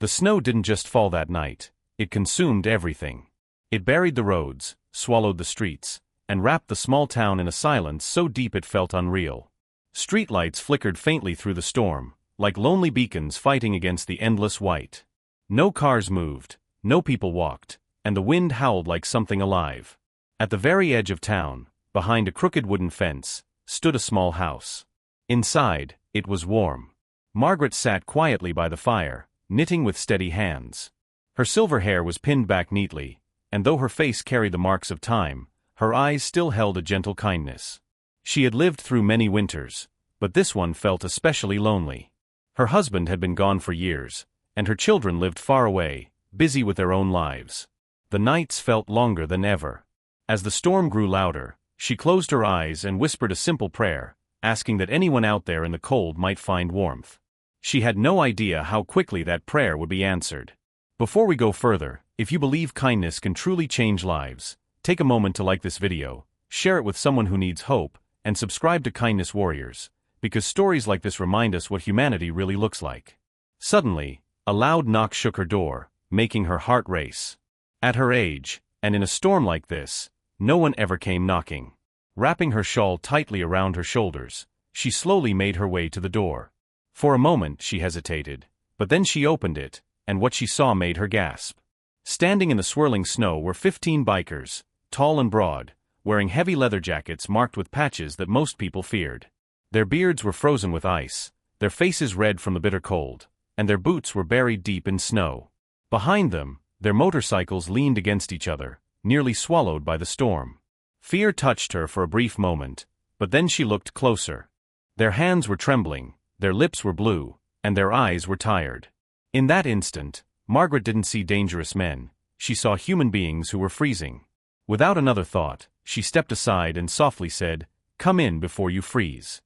The snow didn't just fall that night, it consumed everything. It buried the roads, swallowed the streets, and wrapped the small town in a silence so deep it felt unreal. Streetlights flickered faintly through the storm, like lonely beacons fighting against the endless white. No cars moved, no people walked, and the wind howled like something alive. At the very edge of town, behind a crooked wooden fence, stood a small house. Inside, it was warm. Margaret sat quietly by the fire, knitting with steady hands. Her silver hair was pinned back neatly, and though her face carried the marks of time, her eyes still held a gentle kindness. She had lived through many winters, but this one felt especially lonely. Her husband had been gone for years, and her children lived far away, busy with their own lives. The nights felt longer than ever. As the storm grew louder, she closed her eyes and whispered a simple prayer, asking that anyone out there in the cold might find warmth. She had no idea how quickly that prayer would be answered. Before we go further, if you believe kindness can truly change lives, take a moment to like this video, share it with someone who needs hope, and subscribe to Kindness Warriors, because stories like this remind us what humanity really looks like. Suddenly, a loud knock shook her door, making her heart race. At her age, and in a storm like this, no one ever came knocking. Wrapping her shawl tightly around her shoulders, she slowly made her way to the door. For a moment she hesitated, but then she opened it, and what she saw made her gasp. Standing in the swirling snow were 15 bikers, tall and broad, wearing heavy leather jackets marked with patches that most people feared. Their beards were frozen with ice, their faces red from the bitter cold, and their boots were buried deep in snow. Behind them, their motorcycles leaned against each other, nearly swallowed by the storm. Fear touched her for a brief moment, but then she looked closer. Their hands were trembling, their lips were blue, and their eyes were tired. In that instant, Margaret didn't see dangerous men, she saw human beings who were freezing. Without another thought, she stepped aside and softly said, "Come in before you freeze."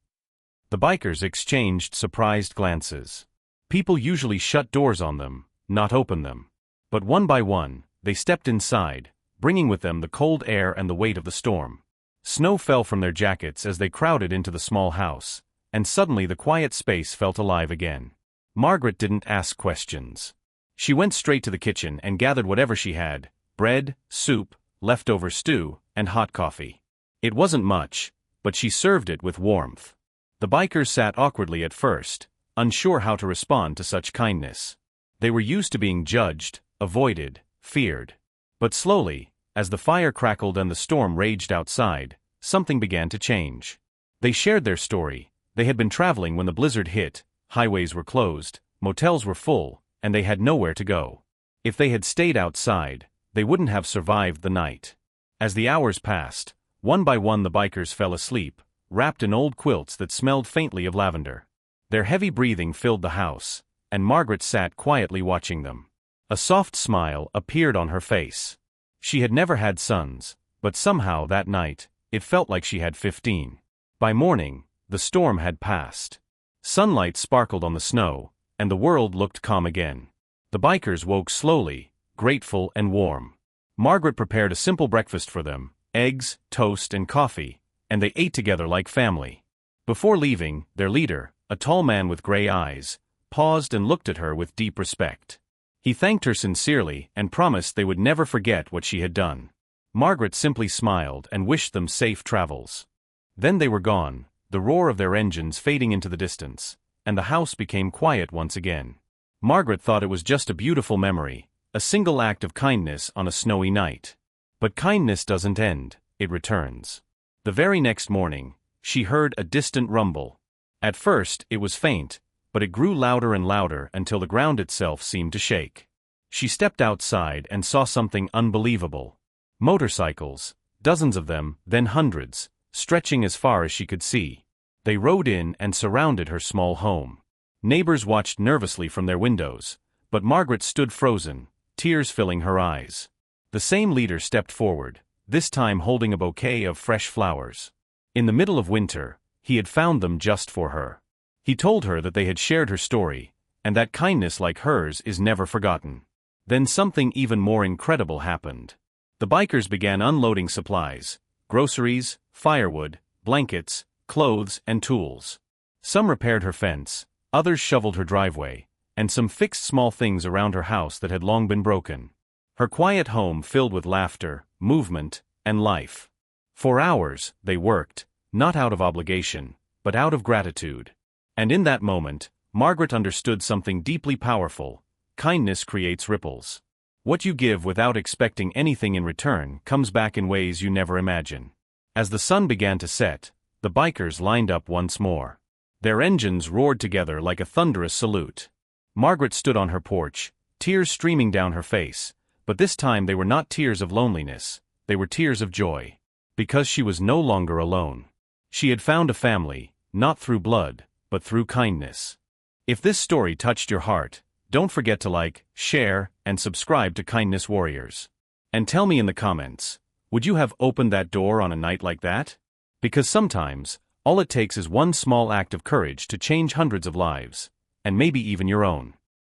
The bikers exchanged surprised glances. People usually shut doors on them, not open them. But one by one, they stepped inside, bringing with them the cold air and the weight of the storm. Snow fell from their jackets as they crowded into the small house, and suddenly the quiet space felt alive again. Margaret didn't ask questions. She went straight to the kitchen and gathered whatever she had: bread, soup, leftover stew, and hot coffee. It wasn't much, but she served it with warmth. The bikers sat awkwardly at first, unsure how to respond to such kindness. They were used to being judged, avoided, feared. But slowly, as the fire crackled and the storm raged outside, something began to change. They shared their story. They had been traveling when the blizzard hit, highways were closed, motels were full, and they had nowhere to go. If they had stayed outside, they wouldn't have survived the night. As the hours passed, one by one the bikers fell asleep, wrapped in old quilts that smelled faintly of lavender. Their heavy breathing filled the house, and Margaret sat quietly watching them. A soft smile appeared on her face. She had never had sons, but somehow that night, it felt like she had 15. By morning, the storm had passed. Sunlight sparkled on the snow, and the world looked calm again. The bikers woke slowly, grateful and warm. Margaret prepared a simple breakfast for them: eggs, toast, and coffee, and they ate together like family. Before leaving, their leader, a tall man with gray eyes, paused and looked at her with deep respect. He thanked her sincerely and promised they would never forget what she had done. Margaret simply smiled and wished them safe travels. Then they were gone, the roar of their engines fading into the distance, and the house became quiet once again. Margaret thought it was just a beautiful memory, a single act of kindness on a snowy night. But kindness doesn't end, it returns. The very next morning, she heard a distant rumble. At first, it was faint, but it grew louder and louder until the ground itself seemed to shake. She stepped outside and saw something unbelievable. Motorcycles, dozens of them, then hundreds, stretching as far as she could see. They rode in and surrounded her small home. Neighbors watched nervously from their windows, but Margaret stood frozen, tears filling her eyes. The same leader stepped forward, this time holding a bouquet of fresh flowers. In the middle of winter, he had found them just for her. He told her that they had shared her story, and that kindness like hers is never forgotten. Then something even more incredible happened. The bikers began unloading supplies: groceries, firewood, blankets, clothes, and tools. Some repaired her fence, others shoveled her driveway, and some fixed small things around her house that had long been broken. Her quiet home filled with laughter, movement, and life. For hours, they worked, not out of obligation, but out of gratitude. And in that moment, Margaret understood something deeply powerful: kindness creates ripples. What you give without expecting anything in return comes back in ways you never imagine. As the sun began to set, the bikers lined up once more. Their engines roared together like a thunderous salute. Margaret stood on her porch, tears streaming down her face, but this time they were not tears of loneliness, they were tears of joy. Because she was no longer alone. She had found a family, not through blood, but through kindness. If this story touched your heart, don't forget to like, share, and subscribe to Kindness Warriors. And tell me in the comments, would you have opened that door on a night like that? Because sometimes, all it takes is one small act of courage to change hundreds of lives, and maybe even your own.